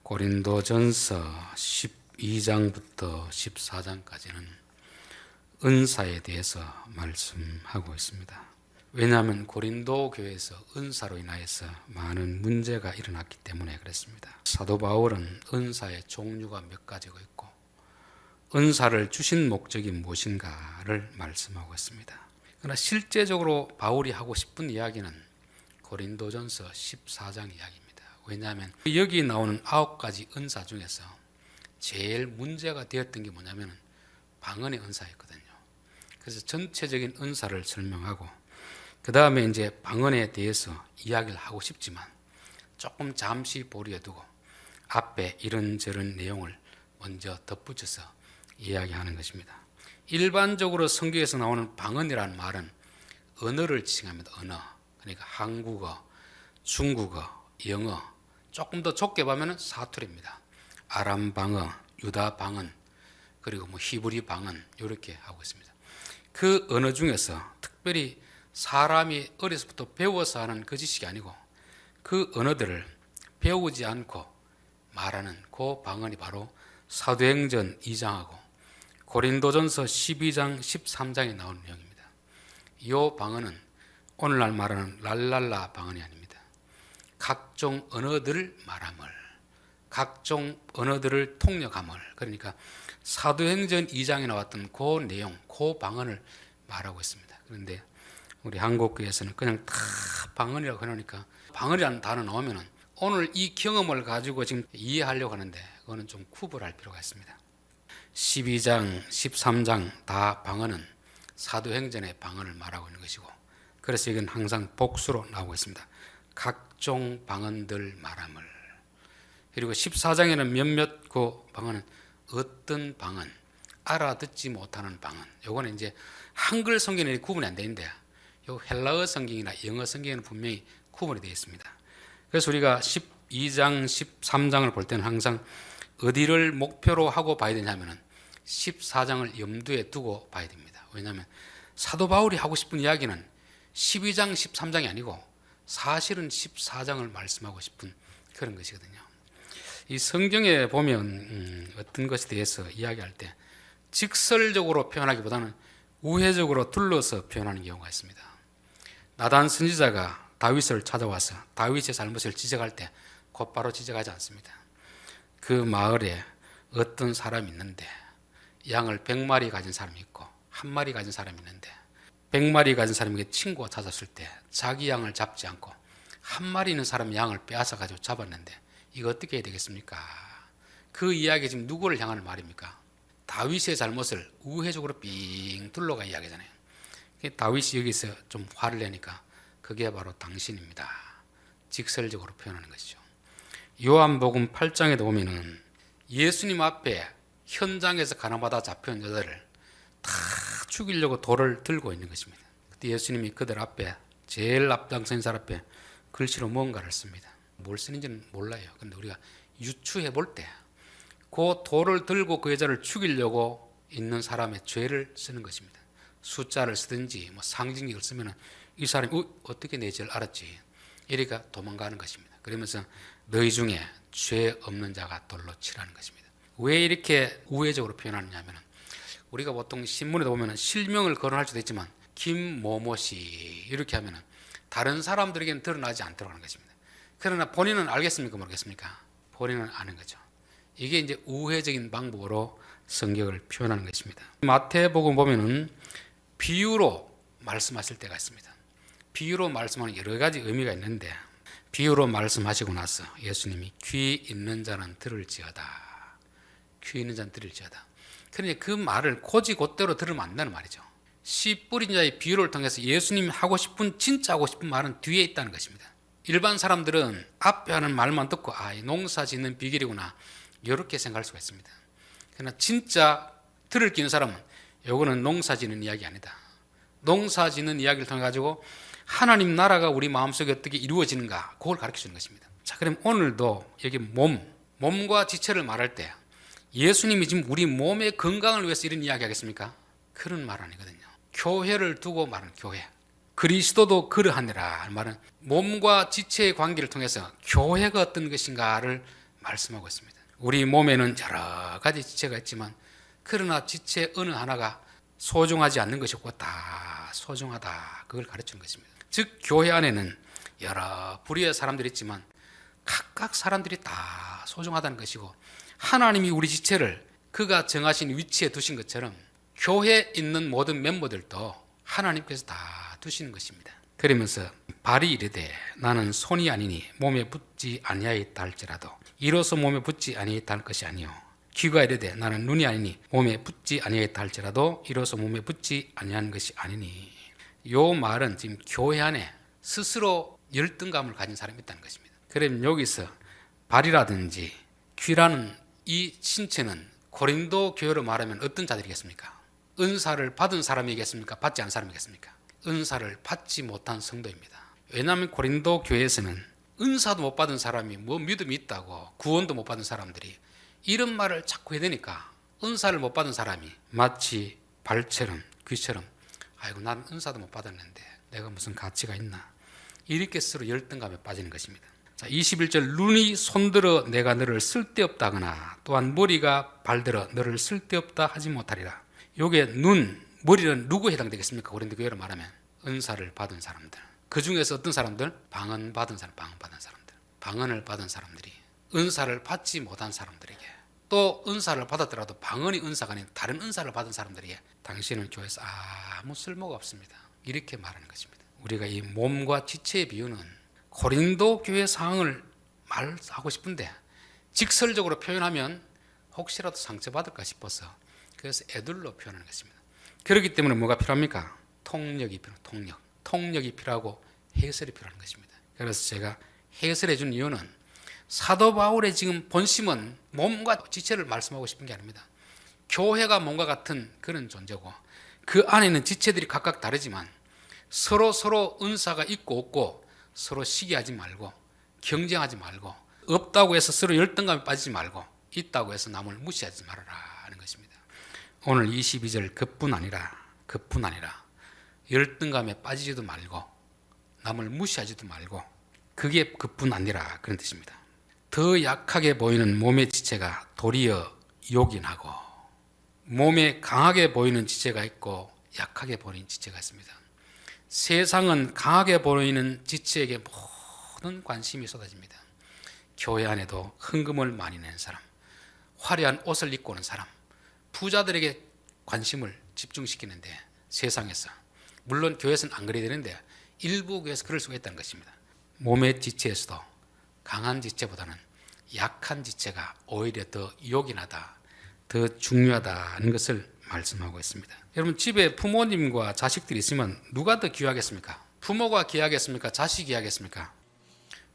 고린도전서 12장부터 14장까지는 은사에 대해서 말씀하고 있습니다. 왜냐하면 고린도 교회에서 은사로 인하여서 많은 문제가 일어났기 때문에 그렇습니다. 사도 바울은 은사의 종류가 몇 가지가 있고 은사를 주신 목적이 무엇인가를 말씀하고 있습니다. 그러나 실제적으로 바울이 하고 싶은 이야기는 고린도전서 14장 이야기입니다. 왜냐하면 여기 나오는 9가지 은사 중에서 제일 문제가 되었던 게 뭐냐면 방언의 은사였거든요. 그래서 전체적인 은사를 설명하고 그 다음에 이제 방언에 대해서 이야기를 하고 싶지만 조금 잠시 보류해 두고 앞에 이런저런 내용을 먼저 덧붙여서 이야기하는 것입니다. 일반적으로 성경에서 나오는 방언이라는 말은 언어를 지칭합니다. 언어. 그러니까 한국어, 중국어, 영어, 조금 더 좁게 보면 사투리입니다. 아람 방언, 유다 방언, 그리고 히브리 방언 이렇게 하고 있습니다. 그 언어 중에서 특별히 사람이 어려서부터 배워서 하는 그 지식이 아니고 그 언어들을 배우지 않고 말하는 그 방언이 바로 사도행전 2장하고 고린도전서 12장 13장에 나오는 내용입니다. 이 방언은 오늘날 말하는 랄랄라 방언이 아닙니다. 각종 언어들을 말함을, 각종 언어들을 통역함을, 그러니까 사도행전 2장에 나왔던 그 내용, 그 방언을 말하고 있습니다. 그런데 우리 한국교회에서는 그냥 다 방언이라고 해놓으니까 방언이라는 단어 나오면은 오늘 이 경험을 가지고 지금 이해하려고 하는데 그거는 좀 구분할 필요가 있습니다. 12장, 13장 다 방언은 사도행전의 방언을 말하고 있는 것이고 그래서 이건 항상 복수로 나오고 있습니다. 각종 방언들 말함을. 그리고 14장에는 몇몇 그 방언은 어떤 방언, 알아듣지 못하는 방언. 요거는 이제 한글 성경에 구분이 안 되는데 요 헬라어 성경이나 영어 성경에는 분명히 구분이 되어 있습니다. 그래서 우리가 12장, 13장을 볼 때는 항상 어디를 목표로 하고 봐야 되냐면은 14장을 염두에 두고 봐야 됩니다. 왜냐하면 사도 바울이 하고 싶은 이야기는 12장, 13장이 아니고 사실은 14장을 말씀하고 싶은 그런 것이거든요. 이 성경에 보면 어떤 것에 대해서 이야기할 때 직설적으로 표현하기보다는 우회적으로 둘러서 표현하는 경우가 있습니다. 나단 선지자가 다윗을 찾아와서 다윗의 잘못을 지적할 때 곧바로 지적하지 않습니다. 그 마을에 어떤 사람이 있는데 양을 100마리 가진 사람이 있고 1마리 가진 사람이 있는데 100마리 가진 사람에게 친구가 찾았을 때 자기 양을 잡지 않고 1마리 있는 사람 양을 빼앗아 가지고 잡았는데 이거 어떻게 해야 되겠습니까? 그 이야기 지금 누구를 향하는 말입니까? 다윗의 잘못을 우회적으로 빙 둘러가 이야기잖아요. 다윗이 여기서 좀 화를 내니까 그게 바로 당신입니다. 직설적으로 표현하는 것이죠. 요한복음 8장에도 보면은 예수님 앞에 현장에서 가나마다 잡혀온 여자를 다 죽이려고 돌을 들고 있는 것입니다. 그때 예수님이 그들 앞에 제일 앞장선 사람 앞에 글씨로 뭔가를 씁니다. 뭘 쓰는지는 몰라요. 근데 우리가 유추해 볼 때 그 돌을 들고 그 여자를 죽이려고 있는 사람의 죄를 쓰는 것입니다. 숫자를 쓰든지 상징력을 쓰면 이 사람이 어떻게 내 죄를 알았지? 이리가 도망가는 것입니다. 그러면서 너희 중에 죄 없는 자가 돌로 치라는 것입니다. 왜 이렇게 우회적으로 표현하느냐 하면 우리가 보통 신문에 보면 실명을 거론할 수도 있지만 김모모씨 이렇게 하면 다른 사람들에게는 드러나지 않도록 하는 것입니다. 그러나 본인은 알겠습니까 모르겠습니까? 본인은 아는 거죠. 이게 이제 우회적인 방법으로 성경을 표현하는 것입니다. 마태복음 보면은 비유로 말씀하실 때가 있습니다. 비유로 말씀하는 여러 가지 의미가 있는데 비유로 말씀하시고 나서 예수님이 귀 있는 자는 들을지어다. 귀 있는 자는 들을지어다. 그러니 그 말을 곧이곧대로 들으면 안 된다는 말이죠. 씨 뿌린 자의 비유를 통해서 예수님이 하고 싶은 진짜 하고 싶은 말은 뒤에 있다는 것입니다. 일반 사람들은 앞에 하는 말만 듣고 농사 짓는 비결이구나 이렇게 생각할 수가 있습니다. 그러나 진짜 들을 끼는 사람은 이거는 농사 짓는 이야기 아니다. 농사 짓는 이야기를 통해 가지고 하나님 나라가 우리 마음속에 어떻게 이루어지는가 그걸 가르쳐 주는 것입니다. 자, 그럼 오늘도 여기 몸과 지체를 말할 때 예수님이 지금 우리 몸의 건강을 위해서 이런 이야기 하겠습니까? 그런 말 아니거든요. 교회를 두고 말하는 교회. 그리스도도 그러하니라 말은 몸과 지체의 관계를 통해서 교회가 어떤 것인가를 말씀하고 있습니다. 우리 몸에는 여러 가지 지체가 있지만 그러나 지체 어느 하나가 소중하지 않는 것이 없고 다 소중하다, 그걸 가르치는 것입니다. 즉 교회 안에는 여러 부류의 사람들이 있지만 각각 사람들이 다 소중하다는 것이고, 하나님이 우리 지체를 그가 정하신 위치에 두신 것처럼 교회에 있는 모든 멤버들도 하나님께서 다 두시는 것입니다. 그러면서 발이 이르되 나는 손이 아니니 몸에 붙지 아니하였다 할지라도 이로써 몸에 붙지 아니하였다 할 것이 아니요, 귀가 이르되 나는 눈이 아니니 몸에 붙지 아니하였다 할지라도 이로써 몸에 붙지 아니하는 것이 아니니. 요 말은 지금 교회 안에 스스로 열등감을 가진 사람이 있다는 것입니다. 그럼 여기서 발이라든지 귀라는 이 신체는 고린도 교회로 말하면 어떤 자들이겠습니까? 은사를 받은 사람이겠습니까? 받지 않은 사람이겠습니까? 은사를 받지 못한 성도입니다. 왜냐하면 고린도 교회에서는 은사도 못 받은 사람이 뭐 믿음이 있다고, 구원도 못 받은 사람들이 이런 말을 자꾸 해야 되니까 은사를 못 받은 사람이 마치 발처럼 귀처럼 아이고 난 은사도 못 받았는데 내가 무슨 가치가 있나, 이렇게 스스로 열등감에 빠지는 것입니다. 자, 21절 눈이 손들어 내가 너를 쓸데없다 하거나 또한 머리가 발들어 너를 쓸데없다 하지 못하리라. 요게 눈, 머리는 누구에 해당되겠습니까? 고린도 교회로 말하면 은사를 받은 사람들. 그 중에서 어떤 사람들? 방언 받은 사람, 방언 받은 사람들. 방언을 받은 사람들이 은사를 받지 못한 사람들에게, 또 은사를 받았더라도 방언이 은사가 아닌 다른 은사를 받은 사람들에게 당신은 교회에서 아무 쓸모가 없습니다, 이렇게 말하는 것입니다. 우리가 이 몸과 지체의 비유는 고린도 교회 상황을 말하고 싶은데 직설적으로 표현하면 혹시라도 상처받을까 싶어서 그래서 애들로 표현하는 것입니다. 그렇기 때문에 뭐가 필요합니까? 통역이 필요합니다. 통역이 필요하고 해설이 필요한 것입니다. 그래서 제가 해설해 준 이유는 사도 바울의 지금 본심은 몸과 지체를 말씀하고 싶은 게 아닙니다. 교회가 몸과 같은 그런 존재고 그 안에는 지체들이 각각 다르지만 서로 은사가 있고 없고 서로 시기하지 말고 경쟁하지 말고, 없다고 해서 서로 열등감에 빠지지 말고 있다고 해서 남을 무시하지 말아라 하는 것입니다. 오늘 22절 그뿐 아니라 열등감에 빠지지도 말고 남을 무시하지도 말고 그게 그뿐 아니라 그런 뜻입니다. 더 약하게 보이는 몸의 지체가 도리어 요긴하고, 몸에 강하게 보이는 지체가 있고 약하게 보이는 지체가 있습니다. 세상은 강하게 보이는 지체에게 모든 관심이 쏟아집니다. 교회 안에도 헌금을 많이 내는 사람, 화려한 옷을 입고 오는 사람, 부자들에게 관심을 집중시키는데 세상에서, 물론 교회에서는 안 그래야 되는데 일부 교회에서 그럴 수가 있다는 것입니다. 몸의 지체에서도 강한 지체보다는 약한 지체가 오히려 더 요긴하다, 더 중요하다는 것을 말씀하고 있습니다. 여러분, 집에 부모님과 자식들이 있으면 누가 더 귀하겠습니까? 부모가 귀하겠습니까? 자식이 귀하겠습니까?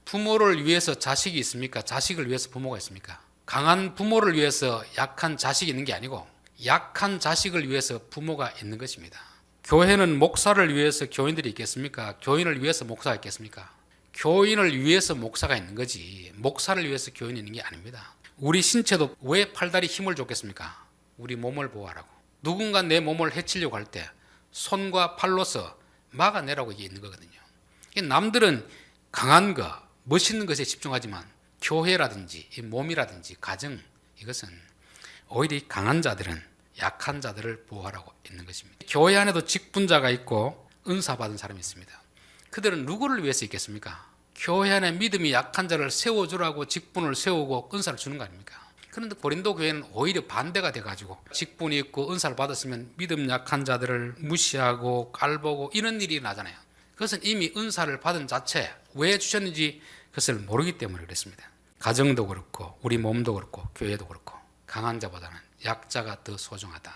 부모를 위해서 자식이 있습니까? 자식을 위해서 부모가 있습니까? 강한 부모를 위해서 약한 자식이 있는 게 아니고 약한 자식을 위해서 부모가 있는 것입니다. 교회는 목사를 위해서 교인들이 있겠습니까? 교인을 위해서 목사가 있겠습니까? 교인을 위해서 목사가 있는 거지 목사를 위해서 교인이 있는 게 아닙니다. 우리 신체도 왜 팔다리 힘을 줬겠습니까? 우리 몸을 보호하라고. 누군가 내 몸을 해치려고 할 때 손과 팔로서 막아내라고 이게 있는 거거든요. 남들은 강한 거, 멋있는 것에 집중하지만 교회라든지 이 몸이라든지 가정, 이것은 오히려 강한 자들은 약한 자들을 보호하라고 있는 것입니다. 교회 안에도 직분자가 있고 은사 받은 사람이 있습니다. 그들은 누구를 위해서 있겠습니까? 교회 안에 믿음이 약한 자를 세워주라고 직분을 세우고 은사를 주는 거 아닙니까? 그런데 고린도 교회는 오히려 반대가 돼가지고 직분이 있고 은사를 받았으면 믿음 약한 자들을 무시하고 깔보고 이런 일이 나잖아요. 그것은 이미 은사를 받은 자체, 왜 주셨는지 그것을 모르기 때문에 그렇습니다. 가정도 그렇고 우리 몸도 그렇고 교회도 그렇고 강한 자보다는 약자가 더 소중하다.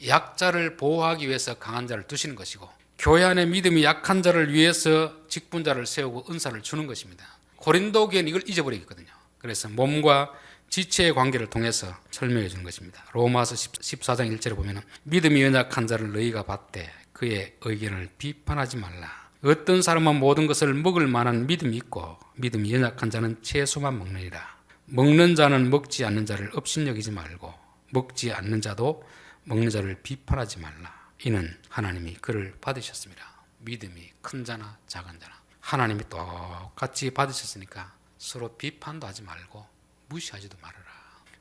약자를 보호하기 위해서 강한 자를 두시는 것이고 교회 안에 믿음이 약한 자를 위해서 직분자를 세우고 은사를 주는 것입니다. 고린도 교회는 이걸 잊어버리겠거든요. 그래서 몸과 지체의 관계를 통해서 설명해 주는 것입니다. 로마서 14장 1절에 보면 믿음이 연약한 자를 너희가 받되 그의 의견을 비판하지 말라. 어떤 사람은 모든 것을 먹을 만한 믿음이 있고 믿음이 연약한 자는 채소만 먹느니라. 먹는 자는 먹지 않는 자를 업신여기지 말고 먹지 않는 자도 먹는 자를 비판하지 말라. 이는 하나님이 그를 받으셨습니다. 믿음이 큰 자나 작은 자나 하나님이 똑같이 받으셨으니까 서로 비판도 하지 말고 무시하지도 말아라.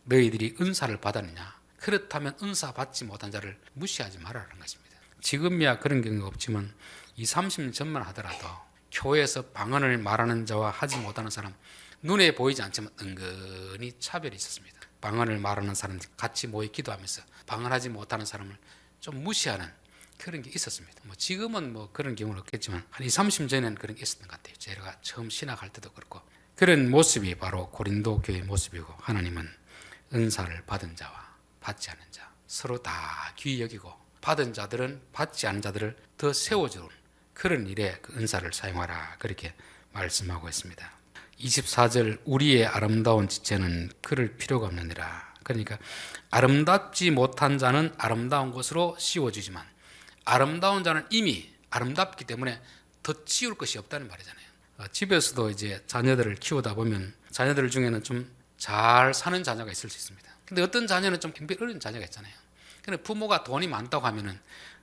너희들이 은사를 받았느냐? 그렇다면 은사 받지 못한 자를 무시하지 말아라는 것입니다. 지금이야 그런 경우가 없지만 20, 30년 전만 하더라도 교회에서 방언을 말하는 자와 하지 못하는 사람, 눈에 보이지 않지만 은근히 차별이 있었습니다. 방언을 말하는 사람 같이 모여 기도하면서 방언하지 못하는 사람을 좀 무시하는 그런 게 있었습니다. 지금은 그런 경우는 없겠지만 한 20, 30년 전에는 그런 게 있었던 것 같아요. 제가 처음 신학할 때도 그렇고 그런 모습이 바로 고린도 교회의 모습이고, 하나님은 은사를 받은 자와 받지 않은 자 서로 다 귀히 여기고 받은 자들은 받지 않은 자들을 더 세워주는 그런 일에 그 은사를 사용하라, 그렇게 말씀하고 있습니다. 24절 우리의 아름다운 지체는 그럴 필요가 없느니라. 그러니까 아름답지 못한 자는 아름다운 것으로 씌워주지만 아름다운 자는 이미 아름답기 때문에 더 치울 것이 없다는 말이잖아요. 집에서도 이제 자녀들을 키우다 보면 자녀들 중에는 좀 잘 사는 자녀가 있을 수 있습니다. 근데 어떤 자녀는 좀 굉장히 어려운 자녀가 있잖아요. 근데 부모가 돈이 많다고 하면은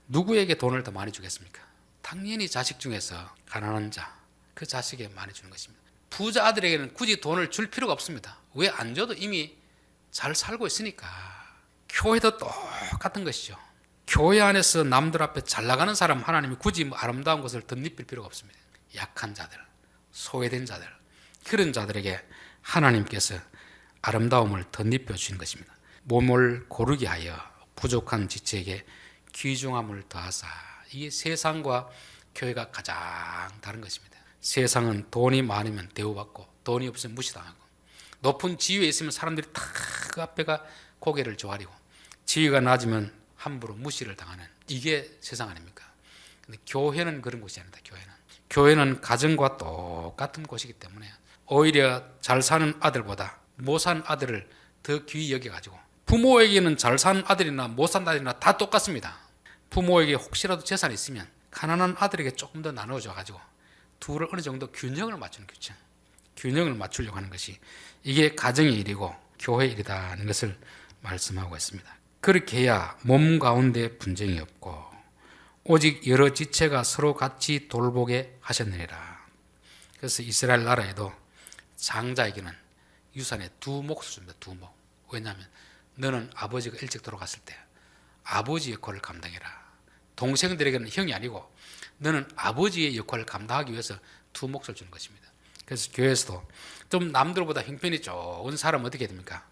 누구에게 돈을 더 많이 주겠습니까? 당연히 자식 중에서 가난한 자, 그 자식에게 많이 주는 것입니다. 부자 아들에게는 굳이 돈을 줄 필요가 없습니다. 왜 안 줘도 이미 잘 살고 있으니까. 교회도 똑같은 것이죠. 교회 안에서 남들 앞에 잘 나가는 사람 하나님이 굳이 아름다운 것을 덧입힐 필요가 없습니다. 약한 자들, 소외된 자들, 그런 자들에게 하나님께서 아름다움을 덧입혀 주신 것입니다. 몸을 고르게 하여 부족한 지체에게 귀중함을 더하사. 이게 세상과 교회가 가장 다른 것입니다. 세상은 돈이 많으면 대우받고 돈이 없으면 무시당하고 높은 지위에 있으면 사람들이 다 그 앞에가 고개를 조아리고 지위가 낮으면 함부로 무시를 당하는, 이게 세상 아닙니까? 근데 교회는 그런 곳이 아니다. 교회는 가정과 똑같은 곳이기 때문에 오히려 잘 사는 아들보다 못 사는 아들을 더 귀히 여겨가지고, 부모에게는 잘 사는 아들이나 못 사는 아들이나 다 똑같습니다. 부모에게 혹시라도 재산이 있으면 가난한 아들에게 조금 더 나눠줘가지고 둘을 어느 정도 균형을 맞추는 규칙, 균형을 맞추려고 하는 것이 이게 가정의 일이고 교회의 일이라는 것을 말씀하고 있습니다. 그렇게 해야 몸 가운데 분쟁이 없고 오직 여러 지체가 서로 같이 돌보게 하셨느니라. 그래서 이스라엘 나라에도 장자에게는 유산의 2몫을 줍니다. 2몫. 왜냐하면 너는 아버지가 일찍 돌아갔을 때 아버지 역할을 감당해라. 동생들에게는 형이 아니고 너는 아버지의 역할을 감당하기 위해서 2몫을 주는 것입니다. 그래서 교회에서도 좀 남들보다 형편이 좋은 사람은 어떻게 됩니까?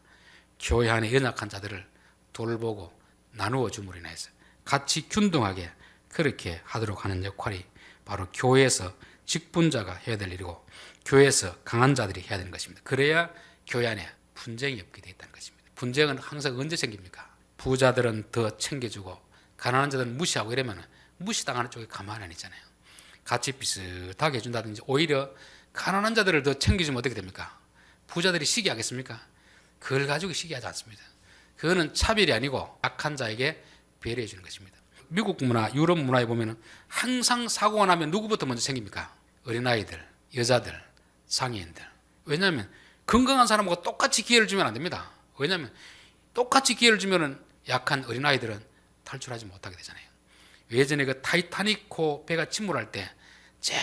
교회 안에 연약한 자들을 돌보고 나누어 줌으로 인해서 같이 균등하게 그렇게 하도록 하는 역할이 바로 교회에서 직분자가 해야 될 일이고 교회에서 강한 자들이 해야 되는 것입니다. 그래야 교회 안에 분쟁이 없게 되어 있다는 것입니다. 분쟁은 항상 언제 생깁니까? 부자들은 더 챙겨주고 가난한 자들은 무시하고 이러면 무시당하는 쪽에 가만히 안 있잖아요. 같이 비슷하게 해준다든지 오히려 가난한 자들을 더 챙겨주면 어떻게 됩니까? 부자들이 시기하겠습니까? 그걸 가지고 시기하지 않습니다. 그거는 차별이 아니고 약한 자에게 배려해 주는 것입니다. 미국 문화, 유럽 문화에 보면 항상 사고가 나면 누구부터 먼저 생깁니까? 어린아이들, 여자들, 장애인들. 왜냐하면 건강한 사람하고 똑같이 기회를 주면 안 됩니다. 왜냐하면 똑같이 기회를 주면 약한 어린아이들은 탈출하지 못하게 되잖아요. 예전에 그 타이타닉호 배가 침몰할 때 제일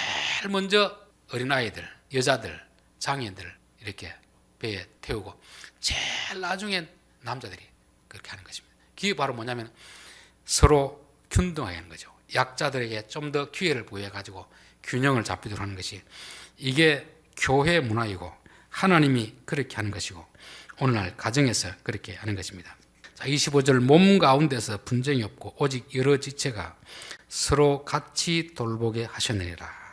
먼저 어린아이들, 여자들, 장애인들 이렇게 배에 태우고 제일 나중엔 남자들이 그렇게 하는 것입니다. 그게 바로 뭐냐면 서로 균등하게 하는 거죠. 약자들에게 좀 더 기회를 부여해가지고 균형을 잡히도록 하는 것이 이게 교회 문화이고 하나님이 그렇게 하는 것이고 오늘날 가정에서 그렇게 하는 것입니다. 자, 25절 몸 가운데서 분쟁이 없고 오직 여러 지체가 서로 같이 돌보게 하셨느니라.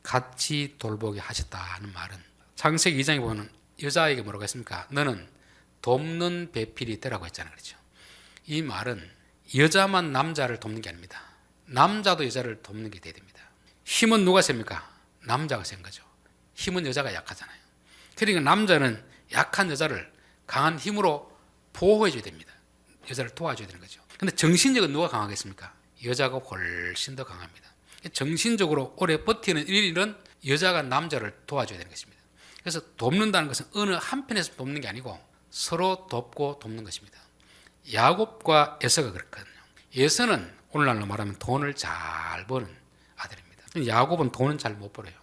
같이 돌보게 하셨다는 말은 창세기 2장에 보면 여자에게 뭐라고 했습니까? 너는 돕는 배필이 되라고 했잖아요. 그렇죠? 이 말은 여자만 남자를 돕는 게 아닙니다. 남자도 여자를 돕는 게 돼야 됩니다. 힘은 누가 셉니까? 남자가 센 거죠. 힘은 여자가 약하잖아요. 그러니까 남자는 약한 여자를 강한 힘으로 보호해 줘야 됩니다. 여자를 도와줘야 되는 거죠. 근데 정신적으로 누가 강하겠습니까? 여자가 훨씬 더 강합니다. 정신적으로 오래 버티는 일은 여자가 남자를 도와줘야 되는 것입니다. 그래서 돕는다는 것은 어느 한편에서 돕는 게 아니고 서로 돕고 돕는 것입니다. 야곱과 에서가 그렇거든요. 에서는 오늘날로 말하면 돈을 잘 버는 아들입니다. 야곱은 돈은 잘 못 벌어요.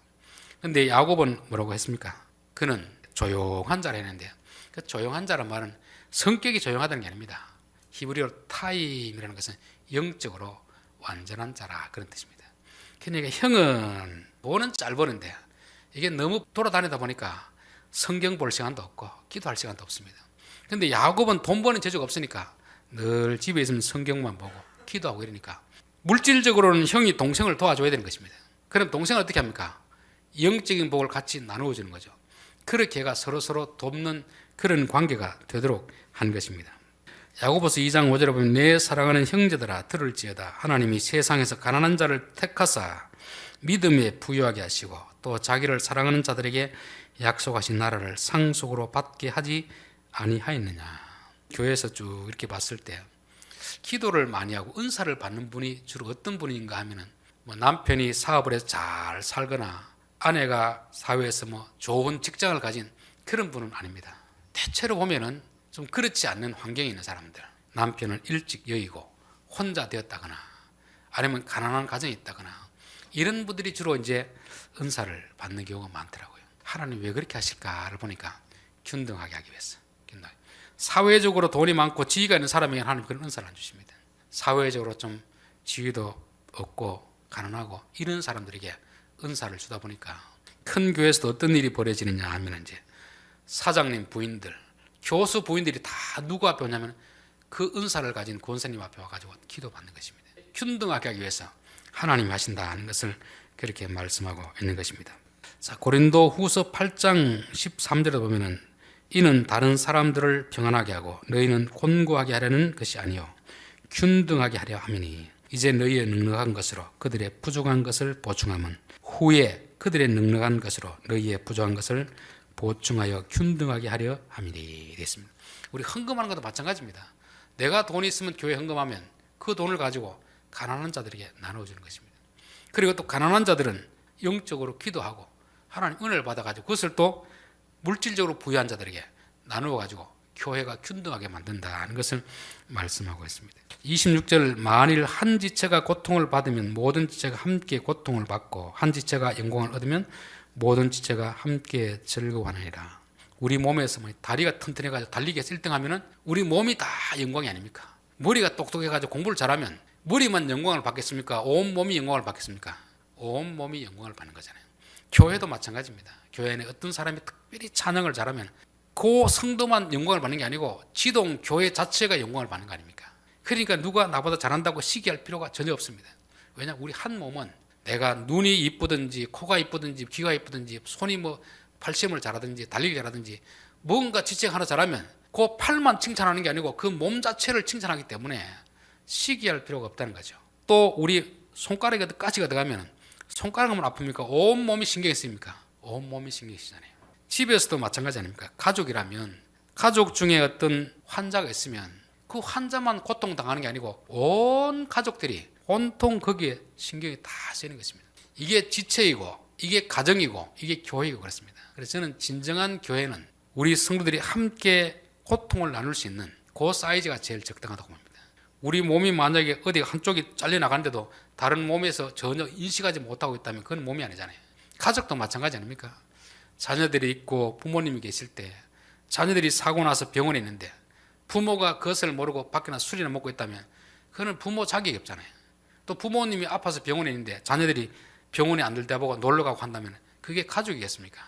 그런데 야곱은 뭐라고 했습니까? 그는 조용한 자라 했는데, 그 조용한 자란 말은 성격이 조용하다는 게 아닙니다. 히브리어로 타임이라는 것은 영적으로 완전한 자라, 그런 뜻입니다. 그러니까 형은 돈은 잘 버는데 이게 너무 돌아다니다 보니까 성경 볼 시간도 없고 기도할 시간도 없습니다. 그런데 야곱은 돈 버는 재주가 없으니까 늘 집에 있으면 성경만 보고 기도하고 이러니까 물질적으로는 형이 동생을 도와줘야 되는 것입니다. 그럼 동생은 어떻게 합니까? 영적인 복을 같이 나누어 주는 거죠. 그렇게 해가 서로 돕는 그런 관계가 되도록 한 것입니다. 야고보서 2장 5절에 보면 내 사랑하는 형제들아 들을지어다 하나님이 세상에서 가난한 자를 택하사 믿음에 부유하게 하시고 또 자기를 사랑하는 자들에게 약속하신 나라를 상속으로 받게 하지 아니하였느냐. 교회에서 쭉 이렇게 봤을 때 기도를 많이 하고 은사를 받는 분이 주로 어떤 분인가 하면은 뭐 남편이 사업을 해서 잘 살거나 아내가 사회에서 뭐 좋은 직장을 가진 그런 분은 아닙니다. 대체로 보면은 좀 그렇지 않는 환경에 있는 사람들, 남편을 일찍 여의고 혼자 되었다거나 아니면 가난한 가정에 있다거나 이런 분들이 주로 이제 은사를 받는 경우가 많더라고요. 하나님 왜 그렇게 하실까를 보니까 균등하게 하기 위해서. 사회적으로 돈이 많고 지위가 있는 사람에게 하나님 그런 은사를 안 주십니다. 사회적으로 좀 지위도 없고 가난하고 이런 사람들에게 은사를 주다 보니까 큰 교회에서도 어떤 일이 벌어지느냐 하면 이제 사장님 부인들, 교수 부인들이 다 누구 앞에 오냐면 그 은사를 가진 권사님 앞에 와가지고 기도받는 것입니다. 균등하게 하기 위해서 하나님이 하신다는 것을 그렇게 말씀하고 있는 것입니다. 자, 고린도 후서 8장 13절에 보면은 이는 다른 사람들을 평안하게 하고 너희는 곤고하게 하려는 것이 아니요 균등하게 하려 함이니 이제 너희의 넉넉한 것으로 그들의 부족한 것을 보충함은 후에 그들의 넉넉한 것으로 너희의 부족한 것을 보충하여 균등하게 하려 함이니 됐습니다. 우리 헌금하는 것도 마찬가지입니다. 내가 돈이 있으면 교회 헌금하면 그 돈을 가지고 가난한 자들에게 나눠주는 것입니다. 그리고 또 가난한 자들은 영적으로 기도하고 하나님 은혜를 받아가지고 그것을 또 물질적으로 부유한 자들에게 나누어가지고 교회가 균등하게 만든다는 것을 말씀하고 있습니다. 26절 만일 한 지체가 고통을 받으면 모든 지체가 함께 고통을 받고 한 지체가 영광을 얻으면 모든 지체가 함께 즐거워하느니라. 우리 몸에서 다리가 튼튼해가지고 달리기에서 1등하면 우리 몸이 다 영광이 아닙니까? 머리가 똑똑해가지고 공부를 잘하면 머리만 영광을 받겠습니까? 온 몸이 영광을 받겠습니까? 온 몸이 영광을 받는 거잖아요. 교회도 마찬가지입니다. 교회는 어떤 사람이 특별히 찬양을 잘하면 그 성도만 영광을 받는 게 아니고 지동 교회 자체가 영광을 받는 거 아닙니까? 그러니까 누가 나보다 잘한다고 시기할 필요가 전혀 없습니다. 왜냐하면 우리 한 몸은 내가 눈이 이쁘든지 코가 이쁘든지 귀가 이쁘든지 손이 뭐 팔씨름을 잘하든지 달리기 잘하든지 뭔가 지책 하나 잘하면 그 팔만 칭찬하는 게 아니고 그 몸 자체를 칭찬하기 때문에 시기할 필요가 없다는 거죠. 또 우리 손가락에 가시가 들어가면 손가락만 아픕니까? 온 몸이 신경이 쓰입니까? 온 몸이 신경이 쓰잖아요. 집에서도 마찬가지 아닙니까? 가족이라면 가족 중에 어떤 환자가 있으면 그 환자만 고통당하는 게 아니고 온 가족들이 온통 거기에 신경이 다 쓰이는 것입니다. 이게 지체이고 이게 가정이고 이게 교회이고 그렇습니다. 그래서 저는 진정한 교회는 우리 성도들이 함께 고통을 나눌 수 있는 그 사이즈가 제일 적당하다고 봅니다. 우리 몸이 만약에 어디 한쪽이 잘려나가는데도 다른 몸에서 전혀 인식하지 못하고 있다면 그건 몸이 아니잖아요. 가족도 마찬가지 아닙니까? 자녀들이 있고 부모님이 계실 때 자녀들이 사고 나서 병원에 있는데 부모가 그것을 모르고 밖에나 술이나 먹고 있다면 그건 부모 자격이 없잖아요. 또 부모님이 아파서 병원에 있는데 자녀들이 병원에 안 들다보고 놀러가고 한다면 그게 가족이겠습니까?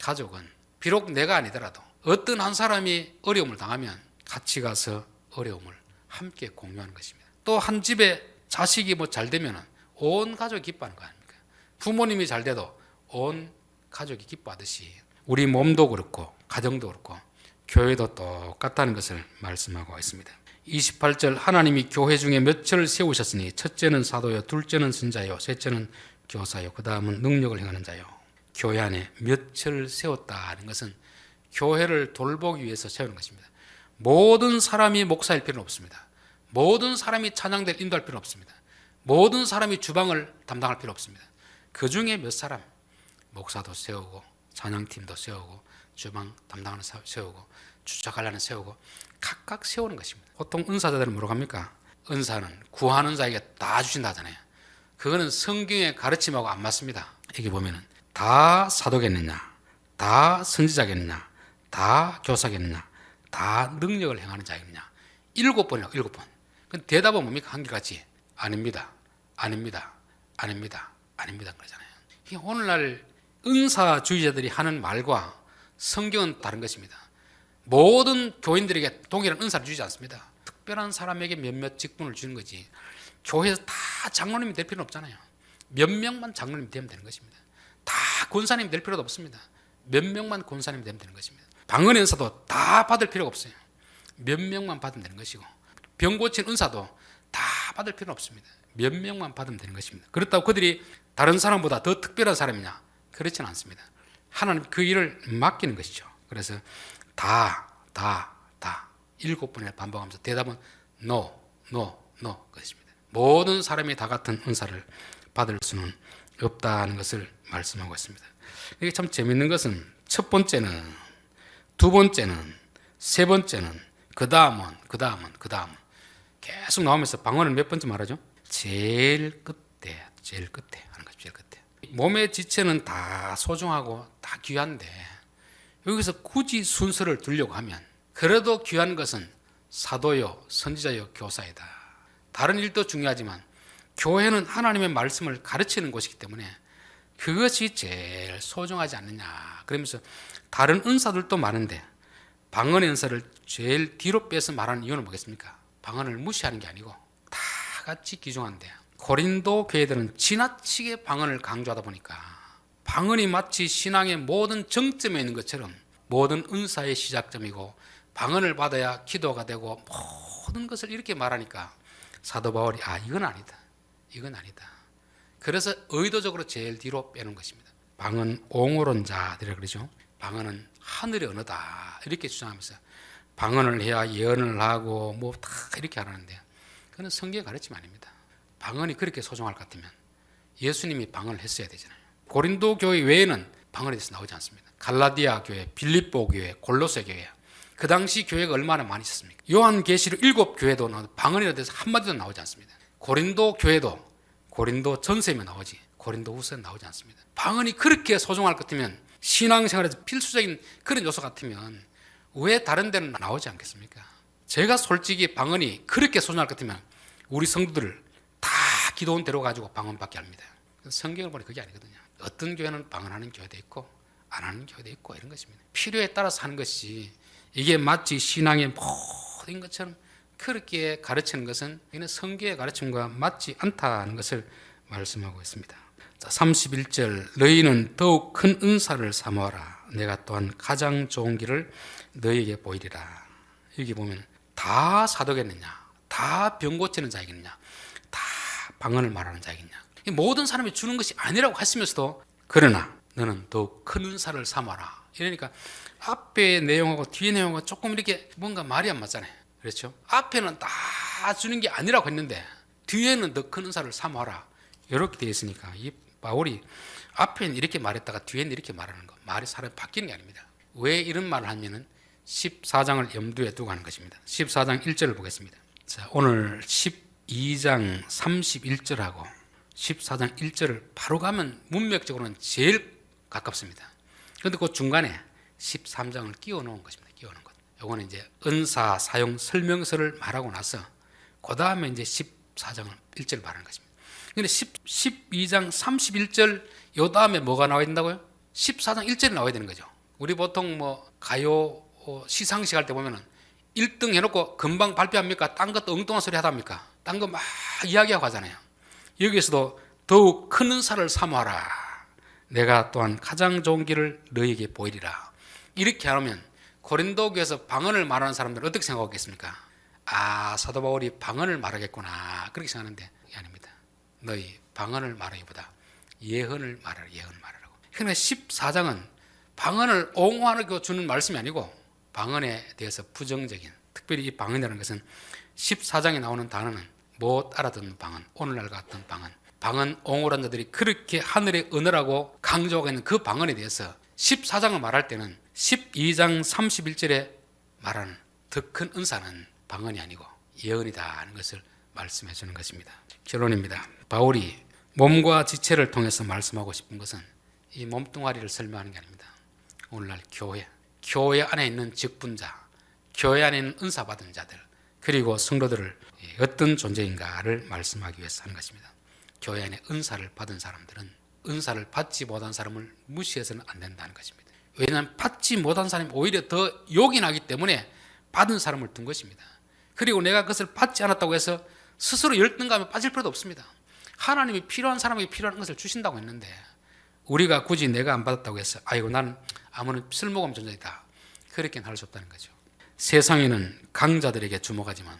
가족은 비록 내가 아니더라도 어떤 한 사람이 어려움을 당하면 같이 가서 어려움을 함께 공유하는 것입니다. 또 한 집에 자식이 뭐 잘 되면 온 가족이 기뻐하는 거 아닙니까? 부모님이 잘 돼도 온 가족이 기뻐하듯이 우리 몸도 그렇고 가정도 그렇고 교회도 똑같다는 것을 말씀하고 있습니다. 28절 하나님이 교회 중에 몇을 세우셨으니 첫째는 사도요 둘째는 선자요 셋째는 교사요 그 다음은 능력을 행하는 자요. 교회 안에 몇을 세웠다는 것은 교회를 돌보기 위해서 세우는 것입니다. 모든 사람이 목사일 필요는 없습니다. 모든 사람이 찬양대를 인도할 필요는 없습니다. 모든 사람이 주방을 담당할 필요 없습니다. 그 중에 몇 사람 목사도 세우고 찬양팀도 세우고 주방 담당하는 세우고 주차관리하는 세우고 각각 세우는 것입니다. 보통 은사자들은 뭐라고 합니까? 은사는 구하는 자에게 다 주신다 하잖아요. 그거는 성경의 가르침하고 안 맞습니다. 여기 보면은 다 사도겠느냐 다 선지자겠느냐 다 교사겠느냐? 다 능력을 행하는 자이느냐? 7번이라고 7번. 근데 대답은 뭡니까? 한결같이 아닙니다. 아닙니다. 아닙니다. 아닙니다. 그러잖아요. 오늘날 은사주의자들이 하는 말과 성경은 다른 것입니다. 모든 교인들에게 동일한 은사를 주지 않습니다. 특별한 사람에게 몇몇 직분을 주는 거지. 교회에서 다 장로님이 될 필요는 없잖아요. 몇 명만 장로님이 되면 되는 것입니다. 다 권사님이 될 필요도 없습니다. 몇 명만 권사님이 되면 되는 것입니다. 방언의 은사도 다 받을 필요가 없어요. 몇 명만 받으면 되는 것이고, 병 고친 은사도 다 받을 필요는 없습니다. 몇 명만 받으면 되는 것입니다. 그렇다고 그들이 다른 사람보다 더 특별한 사람이냐? 그렇지는 않습니다. 하나님 그 일을 맡기는 것이죠. 그래서 다 7번이나 반복하면서 대답은 no, no, no 그것입니다. 모든 사람이 다 같은 은사를 받을 수는 없다는 것을 말씀하고 있습니다. 이게 참 재밌는 것은 첫 번째는, 두 번째는, 세 번째는, 그 다음은 계속 나오면서 방언을 몇 번째 말하죠? 제일 끝에 하는 거죠. 제일 끝에. 몸의 지체는 다 소중하고 다 귀한데 여기서 굳이 순서를 두려고 하면 그래도 귀한 것은 사도요, 선지자요, 교사이다. 다른 일도 중요하지만 교회는 하나님의 말씀을 가르치는 곳이기 때문에 그것이 제일 소중하지 않느냐. 그러면서 다른 은사들도 많은데 방언의 은사를 제일 뒤로 빼서 말하는 이유는 뭐겠습니까? 방언을 무시하는 게 아니고 다 같이 귀중한데 고린도 교회들은 지나치게 방언을 강조하다 보니까 방언이 마치 신앙의 모든 정점에 있는 것처럼 모든 은사의 시작점이고 방언을 받아야 기도가 되고 모든 것을 이렇게 말하니까 사도 바울이 이건 아니다. 그래서 의도적으로 제일 뒤로 빼는 것입니다. 방언 옹호론자들이라고 그러죠. 방언은 하늘의 언어다 이렇게 주장하면서 방언을 해야 예언을 하고 뭐 다 이렇게 하라는데 그건 성경의 가르침 아닙니다. 방언이 그렇게 소중할 것 같으면 예수님이 방언을 했어야 되잖아요. 고린도 교회 외에는 방언에 대해서 나오지 않습니다. 갈라디아 교회, 빌립보 교회, 골로새 교회, 그 당시 교회가 얼마나 많이 있었습니까? 요한계시록 7교회도 방언에 대해서 한마디도 나오지 않습니다. 고린도 교회도 고린도 전서에만 나오지 고린도 후서에 나오지 않습니다. 방언이 그렇게 소중할 것 같으면 신앙생활에서 필수적인 그런 요소 같으면 왜 다른 데는 나오지 않겠습니까? 제가 솔직히 방언이 그렇게 소중할 것 같으면 우리 성도들을 다 기도원 데려가지고 방언받게 합니다. 성경을 보니 그게 아니거든요. 어떤 교회는 방언하는 교회도 있고 안 하는 교회도 있고 이런 것입니다. 필요에 따라서 하는 것이 이게 마치 신앙의 모든 것처럼 그렇게 가르치는 것은 이는 성경의 가르침과 맞지 않다는 것을 말씀하고 있습니다. 31절 너희는 더욱 큰 은사를 사모하라. 내가 또한 가장 좋은 길을 너희에게 보이리라. 여기 보면 다 사도겠느냐, 다 병 고치는 자이겠느냐, 다 방언을 말하는 자이겠냐. 모든 사람이 주는 것이 아니라고 하시면서도 그러나 너는 더욱 큰 은사를 삼아라. 이러니까 앞에 내용하고 뒤에 내용하고 조금 이렇게 뭔가 말이 안 맞잖아요. 그렇죠? 앞에는 다 주는 게 아니라고 했는데 뒤에는 더 큰 은사를 삼아라. 이렇게 되어 있으니까 이 바울이 앞에는 이렇게 말했다가 뒤에는 이렇게 말하는 거, 말이 사람이 바뀌는 게 아닙니다. 왜 이런 말을 하면은 14장을 염두에 두고 하는 것입니다. 14장 1절을 보겠습니다. 자, 오늘 12장 31절하고 14장 1절을 바로 가면 문맥적으로는 제일 가깝습니다. 그런데 그 중간에 13장을 끼워 놓은 것입니다. 끼워 놓은 것. 이거는 이제 은사 사용 설명서를 말하고 나서 그 다음에 이제 14장을 1절을 말하는 것입니다. 근데 12장 31절 요 다음에 뭐가 나와야 된다고요? 14장 1절이 나와야 되는 거죠. 우리 보통 뭐 가요 시상식 할 때 보면은 1등 해놓고 금방 발표합니까? 딴 것도 엉뚱한 소리 하다 합니까? 딴 거 막 이야기하고 하잖아요. 여기서도 더욱 큰 은사를 사모하라. 내가 또한 가장 좋은 길을 너희에게 보이리라. 이렇게 하면 고린도 교회에서 방언을 말하는 사람들은 어떻게 생각하겠습니까? 사도 바울이 방언을 말하겠구나 그렇게 생각하는데 그게 아닙니다. 너희 방언을 말하기보다 예언을 말하라. 예언을 말하라고. 그러니까 14장은 방언을 옹호하는 주는 말씀이 아니고 방언에 대해서 부정적인, 특별히 이 방언이라는 것은 14장에 나오는 단어는 못 알아듣는 방언, 오늘날 같은 방언, 방언 옹호란 자들이 그렇게 하늘의 언어라고 강조하고 있는 그 방언에 대해서 14장을 말할 때는 12장 31절에 말하는 더 큰 은사는 방언이 아니고 예언이다 하는 것을 말씀해 주는 것입니다. 결론입니다. 바울이 몸과 지체를 통해서 말씀하고 싶은 것은 이 몸뚱아리를 설명하는 게 아닙니다. 오늘날 교회 안에 있는 직분자, 교회 안에 있는 은사 받은 자들, 그리고 성도들을 어떤 존재인가를 말씀하기 위해서 하는 것입니다. 교회 안에 은사를 받은 사람들은 은사를 받지 못한 사람을 무시해서는 안 된다는 것입니다. 왜냐하면 받지 못한 사람이 오히려 더 욕이 나기 때문에 받은 사람을 둔 것입니다. 그리고 내가 그것을 받지 않았다고 해서 스스로 열등감에 빠질 필요도 없습니다. 하나님이 필요한 사람에게 필요한 것을 주신다고 했는데 우리가 굳이 내가 안 받았다고 해서 아이고 나는 아무런 쓸모없는 존재이다, 그렇게는 할 수 없다는 거죠. 세상에는 강자들에게 주목하지만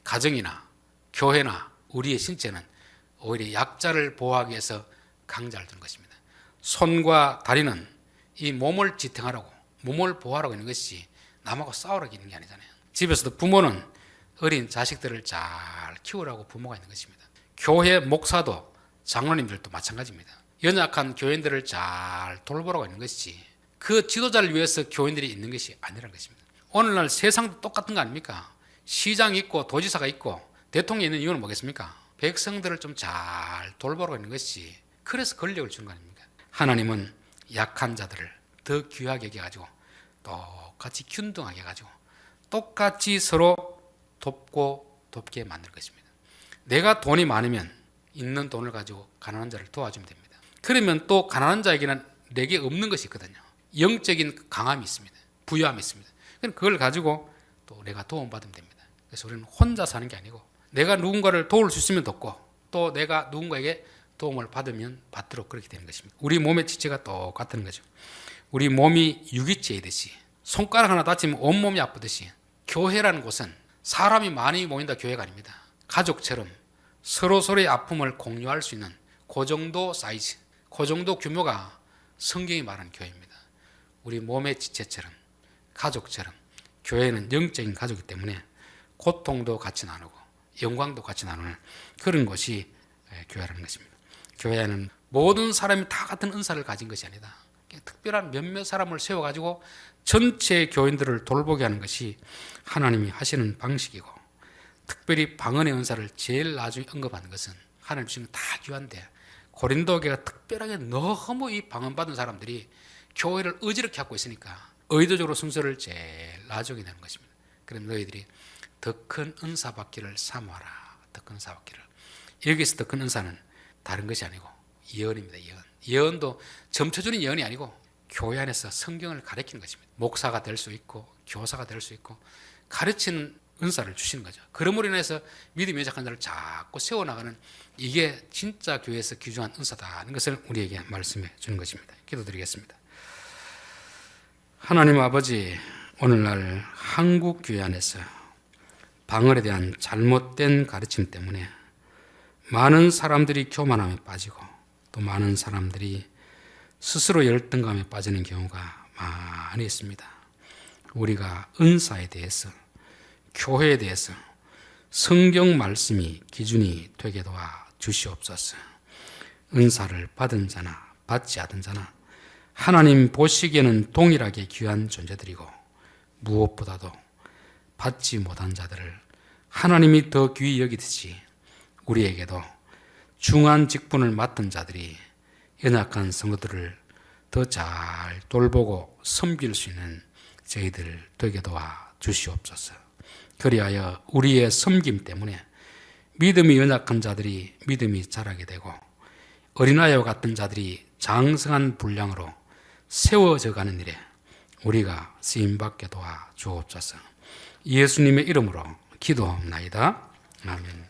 가정이나 교회나 우리의 신체는 오히려 약자를 보호하기 위해서 강자를 두는 것입니다. 손과 다리는 이 몸을 지탱하라고, 몸을 보호하라고 있는 것이 남하고 싸우라고 있는 게 아니잖아요. 집에서도 부모는 어린 자식들을 잘 키우라고 부모가 있는 것입니다. 교회 목사도 장로님들도 마찬가지입니다. 연약한 교인들을 잘 돌보라고 있는 것이지 그 지도자를 위해서 교인들이 있는 것이 아니라는 것입니다. 오늘날 세상도 똑같은 거 아닙니까? 시장이 있고 도지사가 있고 대통령이 있는 이유는 뭐겠습니까? 백성들을 좀 잘 돌보라고 있는 것이, 그래서 권력을 주는 거 아닙니까? 하나님은 약한 자들을 더 귀하게 여겨가지고 똑같이 균등하게 해가지고 똑같이 서로 돕고 돕게 만들 것입니다. 내가 돈이 많으면 있는 돈을 가지고 가난한 자를 도와주면 됩니다. 그러면 또 가난한 자에게는 내게 없는 것이 있거든요. 영적인 강함이 있습니다. 부유함이 있습니다. 그걸 가지고 또 내가 도움받으면 됩니다. 그래서 우리는 혼자 사는 게 아니고 내가 누군가를 도울 수 있으면 돕고 또 내가 누군가에게 도움을 받으면 받도록 그렇게 되는 것입니다. 우리 몸의 지체가 똑같은 거죠. 우리 몸이 유기체이듯이 손가락 하나 다치면 온몸이 아프듯이 교회라는 곳은 사람이 많이 모인다 교회가 아닙니다. 가족처럼 서로서로의 아픔을 공유할 수 있는 그 정도 사이즈, 그 정도 규모가 성경이 말하는 교회입니다. 우리 몸의 지체처럼 가족처럼 교회는 영적인 가족이기 때문에 고통도 같이 나누고 영광도 같이 나누는 그런 것이 교회라는 것입니다. 교회는 모든 사람이 다 같은 은사를 가진 것이 아니다. 특별한 몇몇 사람을 세워가지고 전체 교인들을 돌보게 하는 것이 하나님이 하시는 방식이고, 특별히 방언의 은사를 제일 나중에 언급하는 것은 하나님 주시는 다 귀한데 고린도 교회가 특별하게 너무 이 방언 받은 사람들이 교회를 어지럽게 하고 있으니까 의도적으로 순서를 제일 나중에 내는 것입니다. 그럼 너희들이 더 큰 은사 받기를 사모하라. 더 큰 은사 받기를. 여기서 더 큰 은사는 다른 것이 아니고 예언입니다. 예언. 예언도 점쳐주는 예언이 아니고 교회 안에서 성경을 가르치는 것입니다. 목사가 될 수 있고 교사가 될 수 있고 가르치는 은사를 주시는 거죠. 그러므로 인해서 믿음이 약한 자를 자꾸 세워나가는, 이게 진짜 교회에서 귀중한 은사다는 것을 우리에게 말씀해 주는 것입니다. 기도드리겠습니다. 하나님 아버지, 오늘날 한국 교회 안에서 방언에 대한 잘못된 가르침 때문에 많은 사람들이 교만함에 빠지고 또 많은 사람들이 스스로 열등감에 빠지는 경우가 많이 있습니다. 우리가 은사에 대해서, 교회에 대해서 성경 말씀이 기준이 되게 도와 주시옵소서. 은사를 받은 자나 받지 않은 자나 하나님 보시기에는 동일하게 귀한 존재들이고, 무엇보다도 받지 못한 자들을 하나님이 더 귀히 여기듯이 우리에게도 중한 직분을 맡은 자들이 연약한 성도들을 더 잘 돌보고 섬길 수 있는 저희들 되게 도와 주시옵소서. 그리하여 우리의 섬김 때문에 믿음이 연약한 자들이 믿음이 자라게 되고 어린아이와 같은 자들이 장성한 분량으로 세워져 가는 일에 우리가 쓰임받게 도와 주옵소서. 예수님의 이름으로 기도합니다. 아멘.